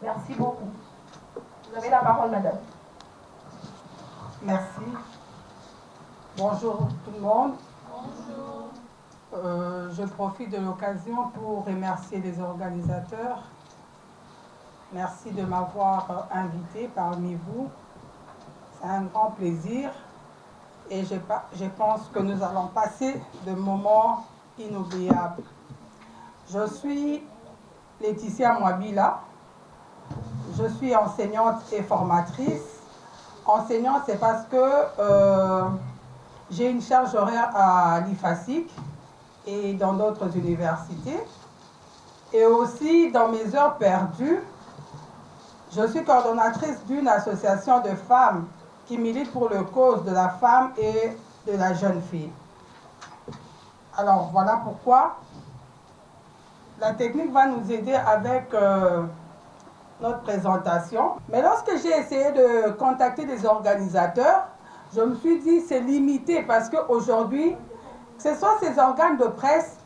Merci beaucoup. Vous avez la parole, madame. Merci. Bonjour tout le monde. Bonjour. Je profite de l'occasion pour remercier les organisateurs. Merci de m'avoir invité parmi vous. C'est un grand plaisir et je pense que nous allons passer de moments inoubliables. Je suis Laetitia Mwabila. Je suis enseignante et formatrice. Enseignante, c'est parce que j'ai une charge horaire à l'IFASIC et dans d'autres universités. Et aussi, dans mes heures perdues, je suis coordonnatrice d'une association de femmes qui milite pour le cause de la femme et de la jeune fille. Alors, voilà pourquoi la technique va nous aider avec notre présentation. Mais lorsque j'ai essayé de contacter les organisateurs, je me suis dit c'est limité parce qu'aujourd'hui, que ce soit ces organes de presse,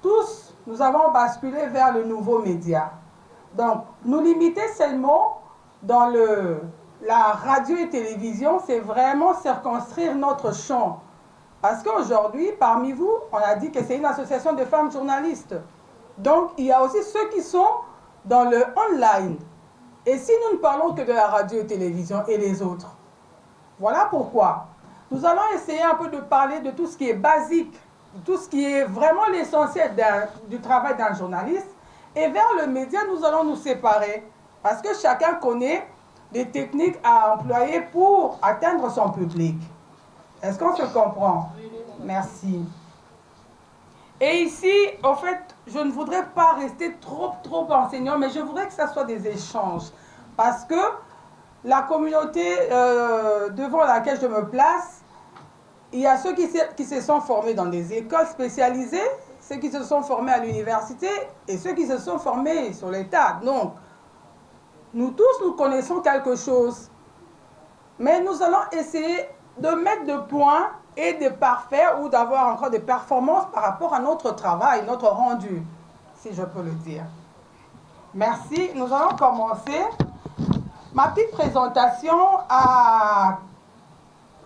tous, nous avons basculé vers le nouveau média. Donc, nous limiter seulement dans la radio et télévision, c'est vraiment circonscrire notre champ. Parce qu'aujourd'hui, parmi vous, on a dit que c'est une association de femmes journalistes. Donc, il y a aussi ceux qui sont dans le online. Et si nous ne parlons que de la radio et télévision et les autres, voilà pourquoi. Nous allons essayer un peu de parler de tout ce qui est basique, de tout ce qui est vraiment l'essentiel du travail d'un journaliste. Et vers le média, nous allons nous séparer. Parce que chacun connaît des techniques à employer pour atteindre son public. Est-ce qu'on se comprend? Merci. Et ici, en fait, je ne voudrais pas rester trop enseignant, mais je voudrais que ça soit des échanges. Parce que la communauté devant laquelle je me place, il y a ceux qui se sont formés dans des écoles spécialisées, ceux qui se sont formés à l'université et ceux qui se sont formés sur l'État. Donc, nous tous, nous connaissons quelque chose. Mais nous allons essayer de mettre de points et de parfaire ou d'avoir encore des performances par rapport à notre travail, notre rendu, si je peux le dire. Merci. Nous allons commencer. Ma petite présentation à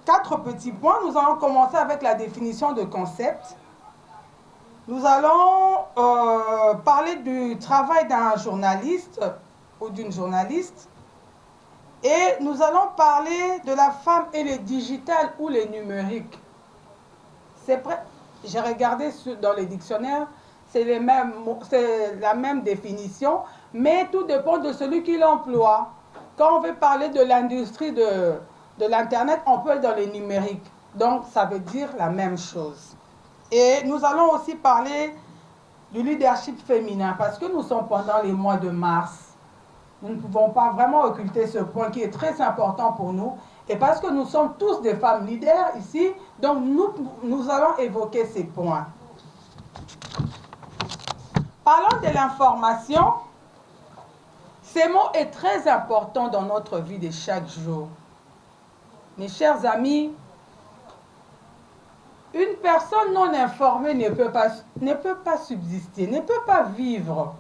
4 petits points. Nous allons commencer avec la définition de concept. Nous allons parler du travail d'un journaliste ou d'une journaliste. Et nous allons parler de la femme et le digital ou le numérique. J'ai regardé dans les dictionnaires, c'est la même définition, mais tout dépend de celui qui l'emploie. Quand on veut parler de l'industrie de l'Internet, on peut être dans le numérique. Donc, ça veut dire la même chose. Et nous allons aussi parler du leadership féminin, parce que nous sommes pendant les mois de mars. Nous ne pouvons pas vraiment occulter ce point qui est très important pour nous. Et parce que nous sommes tous des femmes leaders ici, donc nous allons évoquer ces points. Parlons de l'information. Ce mot est très important dans notre vie de chaque jour. Mes chers amis, une personne non informée ne peut pas subsister, ne peut pas vivre.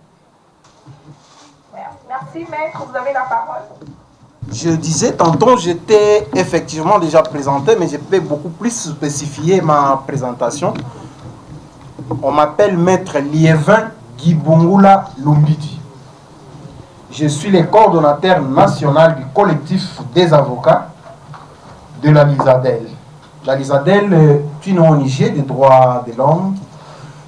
Merci, maître. Vous avez la parole. Je disais tantôt, j'étais effectivement déjà présenté, mais je peux beaucoup plus spécifier ma présentation. On m'appelle maître Liévin Gibungula Lumbidi. Je suis le coordonnateur national du collectif des avocats de la LISADEL. La LISADEL est une ONG des droits de l'homme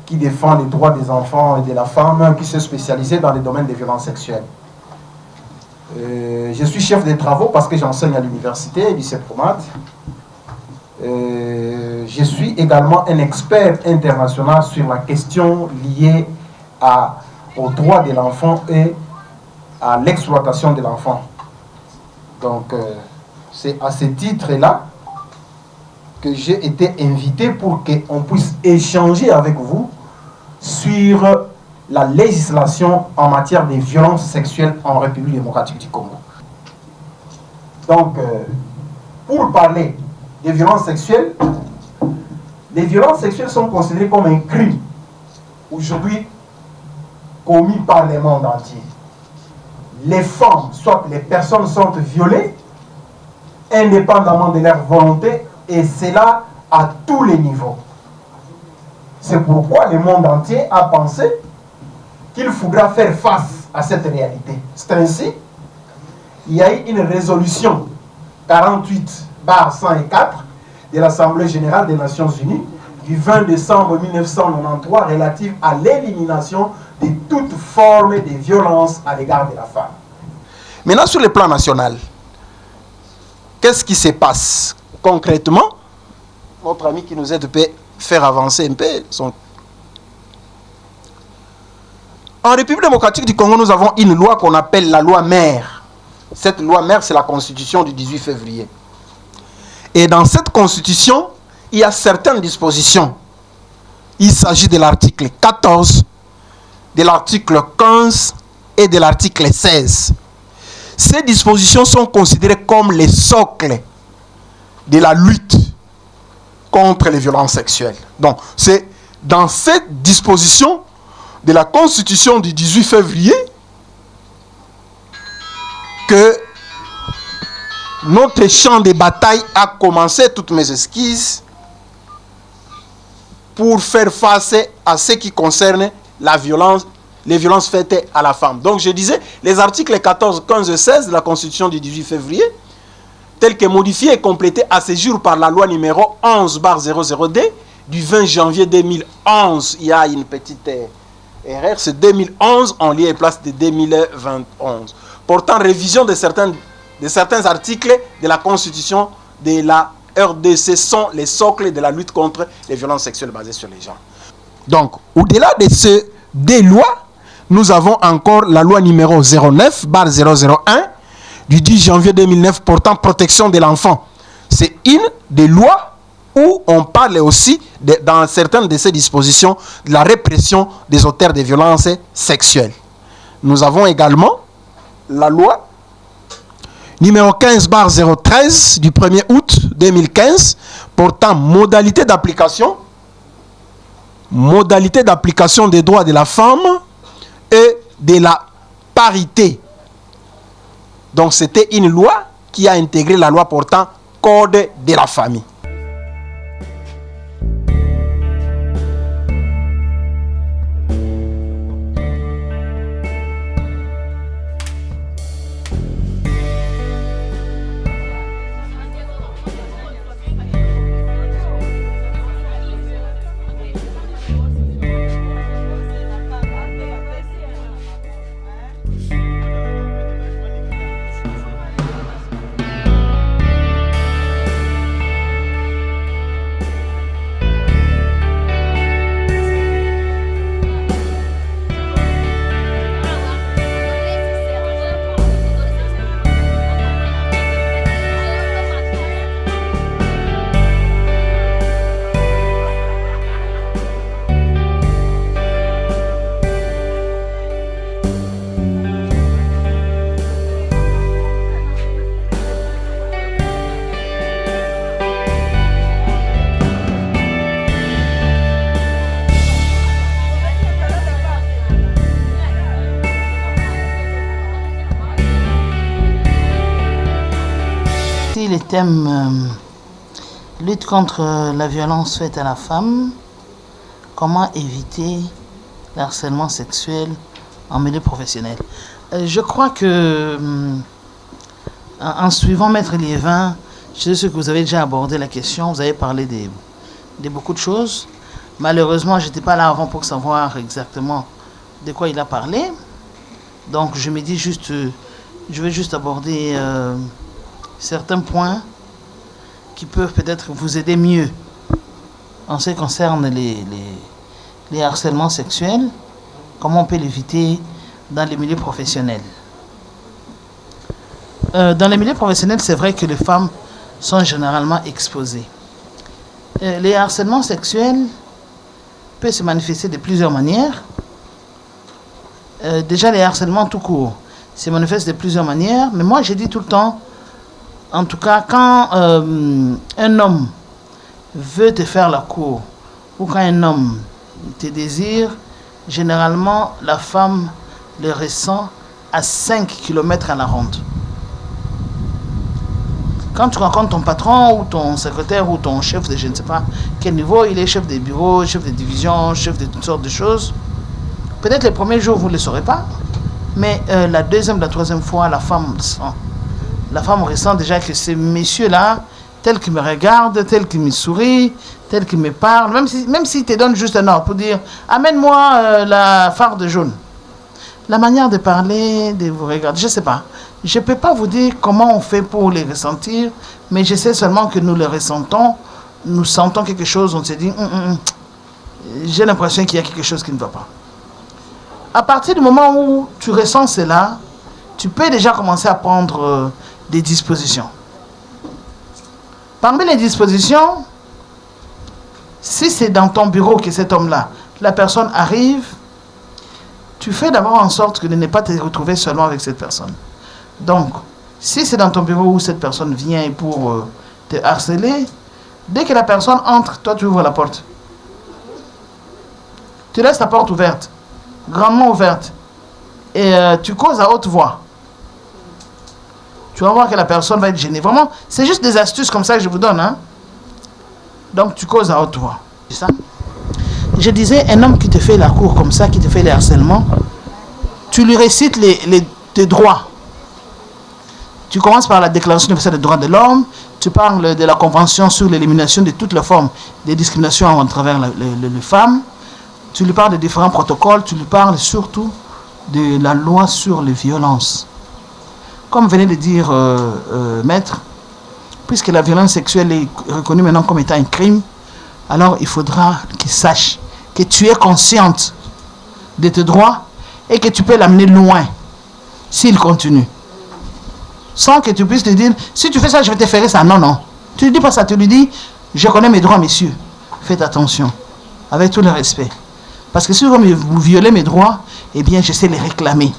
qui défend les droits des enfants et de la femme, qui s'est spécialisée dans les domaines des violences sexuelles. Je suis chef des travaux parce que j'enseigne à l'université, lycée Promat. Je suis également un expert international sur la question liée aux droits de l'enfant et à l'exploitation de l'enfant. Donc, c'est à ce titre-là que j'ai été invité pour qu'on puisse échanger avec vous sur la législation en matière de violences sexuelles en République démocratique du Congo. Donc, pour parler des violences sexuelles, les violences sexuelles sont considérées comme un crime aujourd'hui commis par le monde entier. les femmes, soit les personnes sont violées, indépendamment de leur volonté, et cela à tous les niveaux. C'est pourquoi le monde entier a pensé qu'il faudra faire face à cette réalité. C'est ainsi, il y a eu une résolution 48/104 de l'Assemblée générale des Nations unies du 20 décembre 1993 relative à l'élimination de toute forme de violence à l'égard de la femme. Maintenant, sur le plan national, qu'est-ce qui se passe concrètement? Notre ami qui nous aide peut faire avancer un peu son... En République démocratique du Congo, nous avons une loi qu'on appelle la loi mère. Cette loi mère, c'est la constitution du 18 février. Et dans cette constitution, il y a certaines dispositions. Il s'agit de l'article 14, de l'article 15 et de l'article 16. Ces dispositions sont considérées comme les socles de la lutte contre les violences sexuelles. Donc, c'est dans cette disposition de la Constitution du 18 février que notre champ de bataille a commencé. Toutes mes esquisses pour faire face à ce qui concerne la violence, les violences faites à la femme. Donc je disais, les articles 14, 15 et 16 de la Constitution du 18 février, tels que modifiés et complétés à ce jour par la loi numéro 11/00D du 20 janvier 2011. Il y a une petite erreur, c'est 2011 en lieu et place de 2021. Portant révision de certains articles de la Constitution de la RDC sont les socles de la lutte contre les violences sexuelles basées sur les genres. Donc, au-delà de ces deux lois, nous avons encore la loi numéro 09/001 du 10 janvier 2009 portant protection de l'enfant. C'est une des lois où on parle aussi, dans certaines de ces dispositions, de la répression des auteurs de violences sexuelles. Nous avons également la loi numéro 15/013 du 1er août 2015 portant modalité d'application des droits de la femme et de la parité. Donc c'était une loi qui a intégré la loi portant code de la famille. Les thèmes lutte contre la violence faite à la femme, comment éviter le harcèlement sexuel en milieu professionnel. Je crois que en suivant Maître Liévin, je sais que vous avez déjà abordé la question, vous avez parlé de beaucoup de choses. Malheureusement, je n'étais pas là avant pour savoir exactement de quoi il a parlé. Donc je me dis juste, je vais juste aborder certains points qui peuvent peut-être vous aider mieux en ce qui concerne les harcèlements sexuels, comment on peut l'éviter dans les milieux professionnels. Dans les milieux professionnels, c'est vrai que les femmes sont généralement exposées. Les harcèlements sexuels peuvent se manifester de plusieurs manières. Déjà, les harcèlements tout court se manifestent de plusieurs manières, mais moi, je dis tout le temps, en tout cas, quand un homme veut te faire la cour, ou quand un homme te désire, généralement, la femme le ressent à 5 km à la ronde. Quand tu rencontres ton patron ou ton secrétaire ou ton chef de je ne sais pas quel niveau, il est chef des bureaux, chef de division, chef de toutes sortes de choses. Peut-être les premiers jours, vous ne le saurez pas. Mais la deuxième, la troisième fois, la femme ressent déjà que ces messieurs-là, tels qu'ils me regardent, tels qu'ils me sourient, tels qu'ils me parlent, même s'ils te donnent juste un ordre pour dire « Amène-moi la farde jaune ». La manière de parler, de vous regarder, je ne sais pas. Je ne peux pas vous dire comment on fait pour les ressentir, mais je sais seulement que nous les ressentons. Nous sentons quelque chose, on se dit j'ai l'impression qu'il y a quelque chose qui ne va pas. À partir du moment où tu ressens cela, tu peux déjà commencer à prendre des dispositions. Parmi les dispositions, si c'est dans ton bureau que cet homme-là, la personne arrive, tu fais d'abord en sorte que de ne pas te retrouver seulement avec cette personne. Donc, si c'est dans ton bureau où cette personne vient pour te harceler, dès que la personne entre, toi tu ouvres la porte. Tu laisses la porte ouverte, grandement ouverte, et tu causes à haute voix. Tu vas voir que la personne va être gênée. Vraiment, c'est juste des astuces comme ça que je vous donne. Hein? Donc, tu causes à haute voix. C'est ça? Je disais, un homme qui te fait la cour comme ça, qui te fait les harcèlements, tu lui récites tes droits. Tu commences par la Déclaration universelle des droits de l'homme, tu parles de la Convention sur l'élimination de toutes les formes de discrimination à travers les femmes, tu lui parles de différents protocoles, tu lui parles surtout de la loi sur les violences. Comme venait de dire Maître, puisque la violence sexuelle est reconnue maintenant comme étant un crime, alors il faudra qu'il sache que tu es consciente de tes droits et que tu peux l'amener loin s'il continue. Sans que tu puisses te dire, si tu fais ça, je vais te faire ça. Non, non. Tu ne dis pas ça, tu lui dis, je connais mes droits, messieurs. Faites attention, avec tout le respect. Parce que si vous violez mes droits, eh bien, je sais les réclamer.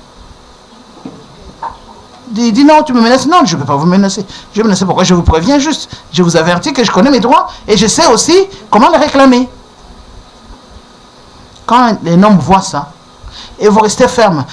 Dis non, tu me menaces. Non, je ne peux pas vous menacer. Je me menace pourquoi? Je vous préviens juste. Je vous avertis que je connais mes droits et je sais aussi comment les réclamer. Quand les hommes voient ça, et vous restez ferme,